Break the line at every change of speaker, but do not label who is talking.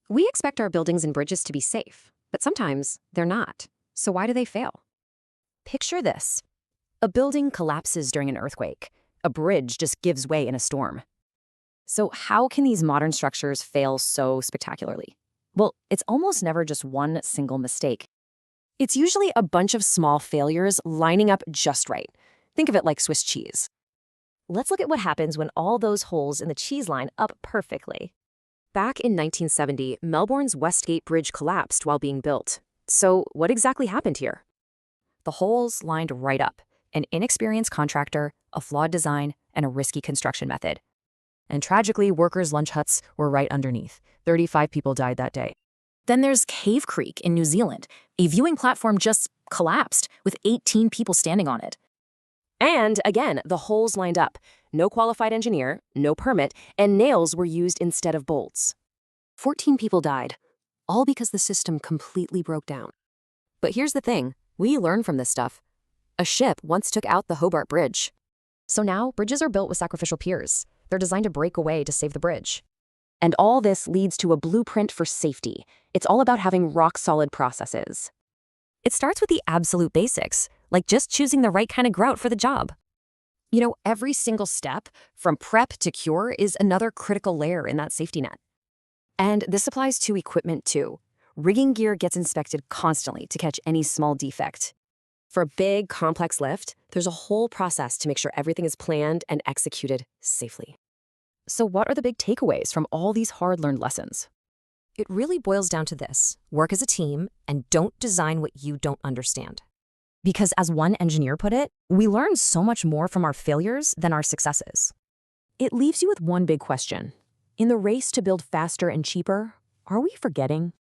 We expect our buildings and bridges to be safe, but sometimes they're not. So why do they fail?
Picture this. A building collapses during an earthquake. A bridge just gives way in a storm. So how can these modern structures fail so spectacularly? Well, it's almost never just one single mistake. It's usually a bunch of small failures lining up just right. Think of it like Swiss cheese. Let's look at what happens when all those holes in the cheese line up perfectly.
Back in 1970, Melbourne's Westgate Bridge collapsed while being built. So what exactly happened here?
The holes lined right up. An inexperienced contractor, a flawed design, and a risky construction method. And tragically, workers' lunch huts were right underneath. 35 people died that day. Then there's Cave Creek in New Zealand. A viewing platform just collapsed with 18 people standing on it.
And again, the holes lined up. No qualified engineer, no permit, and nails were used instead of bolts. 14 people died, all because the system completely broke down. But here's the thing, we learn from this stuff. A ship once took out the Hobart Bridge. So now, bridges are built with sacrificial piers. They're designed to break away to save the bridge. And all this leads to a blueprint for safety. It's all about having rock-solid processes.
It starts with the absolute basics, like just choosing the right kind of grout for the job.
You know, every single step, from prep to cure, is another critical layer in that safety net. And this applies to equipment too. Rigging gear gets inspected constantly to catch any small defect. For a big, complex lift, there's a whole process to make sure everything is planned and executed safely.
So what are the big takeaways from all these hard-learned lessons?
It really boils down to this: work as a team and don't design what you don't understand.
Because as one engineer put it, we learn so much more from our failures than our successes.
It leaves you with one big question. In the race to build faster and cheaper, are we forgetting